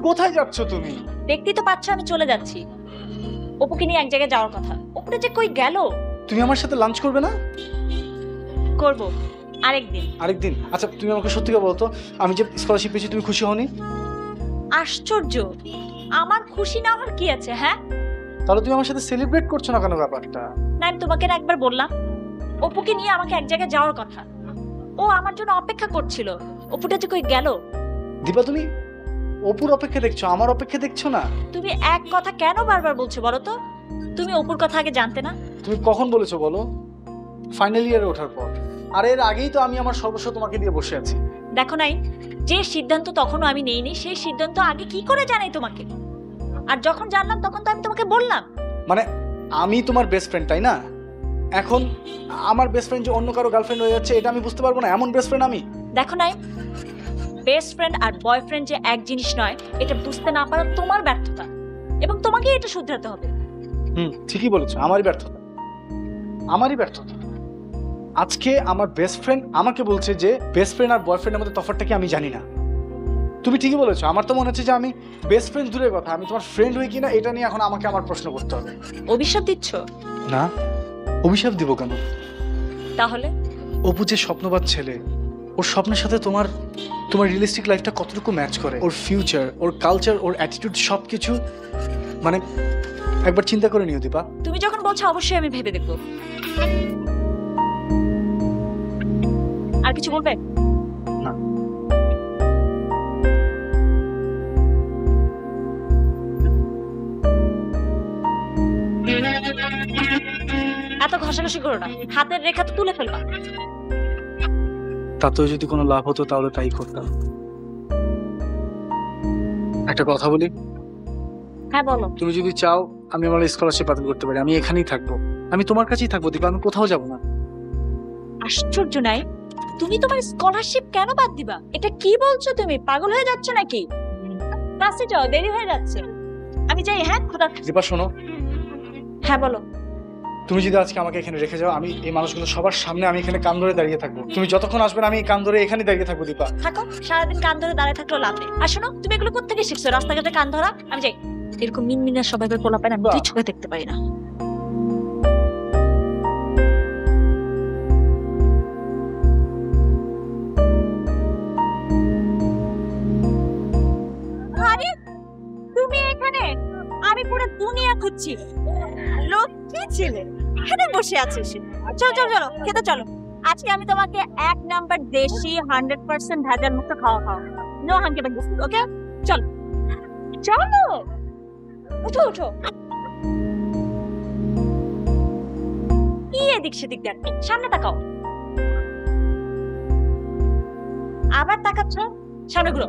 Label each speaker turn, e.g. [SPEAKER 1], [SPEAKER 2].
[SPEAKER 1] কোথায় যাচ্ছ তুমি?
[SPEAKER 2] দেখতেই তো পাচ্ছ আমি চলে যাচ্ছি। অপুকে নিয়ে এক জায়গায় যাওয়ার কথা। অপুটা যে কই গেল?
[SPEAKER 1] তুমি আমার সাথে লাঞ্চ করবে না?
[SPEAKER 2] করব আরেকদিন।
[SPEAKER 1] আরেকদিন? আচ্ছা তুমি আমাকে সত্যি করে বলো তো, আমি যে স্কলারশিপ পেয়েছি তুমি খুশি হওনি?
[SPEAKER 2] আশ্চর্য, আমার খুশি না হওয়ার কি আছে? হ্যাঁ,
[SPEAKER 1] তাহলে তুমি আমার সাথে সেলিব্রেট করছো না কেন ব্যাপারটা?
[SPEAKER 2] না আমি তোমাকে না একবার বললাম অপুকে নিয়ে আমাকে এক জায়গায় যাওয়ার কথা। ও আমার জন্য অপেক্ষা করছিল। অপুটা যে কই গেল?
[SPEAKER 1] দীপা তুমি অপুর অপেক্ষা দেখছো, আমার অপেক্ষা দেখছো না?
[SPEAKER 2] তুমি এক কথা কেন বারবার বলছো বলো তো? তুমি অপুর কথা আগে জানতে না?
[SPEAKER 1] তুমি কখন বলেছো বলো? ফাইনাল ইয়ারে ওঠার পর। আর এর আগেই তো আমি আমার সর্বস্ব তোমাকে দিয়ে বসে আছি।
[SPEAKER 2] দেখো নাই, যে সিদ্ধান্ত তখনও আমি নেইনি সেই সিদ্ধান্ত আগে কি করে জানাই তোমাকে? আর যখন জানলাম তখন তো আমি তোমাকে বললাম।
[SPEAKER 1] মানে আমি তোমার বেস্ট ফ্রেন্ড, তাই না? এখন আমার বেস্ট ফ্রেন্ড যে অন্য কারো গার্লফ্রেন্ড হয়ে যাচ্ছে এটা আমি বুঝতে পারবো না? এমন বেস্ট ফ্রেন্ড আমি?
[SPEAKER 2] দেখো নাই, বেস্ট ফ্রেন্ড আর বয়ফ্রেন্ড যে এক জিনিস নয়, এটা বুঝতে না পারা তোমার ব্যর্থতা, এবং তোমাকেই এটা শুধরাতে হবে।
[SPEAKER 1] ঠিকই বলেছো, আমারই ব্যর্থতা, আমারই ব্যর্থতা। আজকে আমার বেস্ট ফ্রেন্ড আমাকে বলছে যে বেস্ট ফ্রেন্ড আর বয়ফ্রেন্ডের মধ্যে তফাৎটা কি আমি জানি না। তুমি ঠিকই বলেছো, আমার তো মনে হচ্ছে যে আমি বেস্ট ফ্রেন্ড দূরের কথা, আমি তোমার ফ্রেন্ড হই কিনা এটা নিয়ে এখন আমাকে আমার প্রশ্ন করতে হবে।
[SPEAKER 2] অভিশাপ দিচ্ছ?
[SPEAKER 1] না, অভিশাপ দিব কেন?
[SPEAKER 2] তাহলে
[SPEAKER 1] অপু যে স্বপ্নবাদ ছেলে, ওর স্বপ্নের সাথে তোমার তোমার রিয়েলিস্টিক লাইফটা কতটুকু ম্যাচ করে, ওর ফিউচার, ওর কালচার, ওর অ্যাটিটিউড সবকিছু মানে একবার চিন্তা করে নিও দীপা।
[SPEAKER 2] তুমি যখন বলছো অবশ্যই আমি ভেবে দেখবো। আর কিছু বলবে?
[SPEAKER 1] না।
[SPEAKER 2] এত ঘষাঘষি করো না, হাতের রেখা তো তুলে ফেলবা।
[SPEAKER 1] তাতেও যদি কোনো লাভ হতো তাহলে তাই করতাম। একটা কথা বলি,
[SPEAKER 2] হ্যাঁ বলো।
[SPEAKER 1] তুমি যদি চাও আমি আমার স্কলারশিপ বাতিল করতে পারি, আমি এখানেই থাকবো, আমি তোমার কাছেই থাকবো দীপা, আমি কোথাও যাব না।
[SPEAKER 2] আশ্চর্য নাই, তুমি তোমার স্কলারশিপ কেন বাদ দিবা? এটা কি বলছো তুমি? পাগল হয়ে যাচ্ছ নাকি? ক্লাসে যাও, দেরি হয়ে যাচ্ছে। আমি যাই। হ্যাঁ খোদা।
[SPEAKER 1] দীপা শোনো,
[SPEAKER 2] হ্যাঁ বলো।
[SPEAKER 1] তুমি যদি আজকে আমাকে এখানে রেখে যাও, আমি এই মানুষগুলো সবার সামনে আমি এখানে কান ধরে দাঁড়িয়ে থাকবো। তুমি যতক্ষণ আসবে না আমি এই কান ধরে এখানে দাঁড়িয়ে থাকবো দীপা।
[SPEAKER 2] থাকো, সারাদিন কান ধরে দাঁড়ায় থাকলেও লাভ নেই। আর শোনো, তুমি এগুলো কোত্থেকে শিখছো? রাস্তাঘাটে কান ধরা? আমি যাই। এরকম মিনমিনের স্বভাবের পোলা পায় না, আমি দুই চোখে দেখতে পারি না। আরে তুমি এখানে? আমি পুরো দুনিয়া খুঁজছি। লক্ষ্মী ছেলে এখানে বসে আছিস। চলো চলো চলো, খেতে চলো। আজকে আমি তোমাকে 1 নাম্বার দেশি 100% ভেজাল মুক্ত খাওয়া খাওয়া। নো হাঙ্কি বাঙ্কি, ওকে? চলো চলো, উঠো উঠো। কি এদিক সেদিক দেখ, সামনে তাকাও। আবার তাকাচ্ছ? সামনে ঘুরো।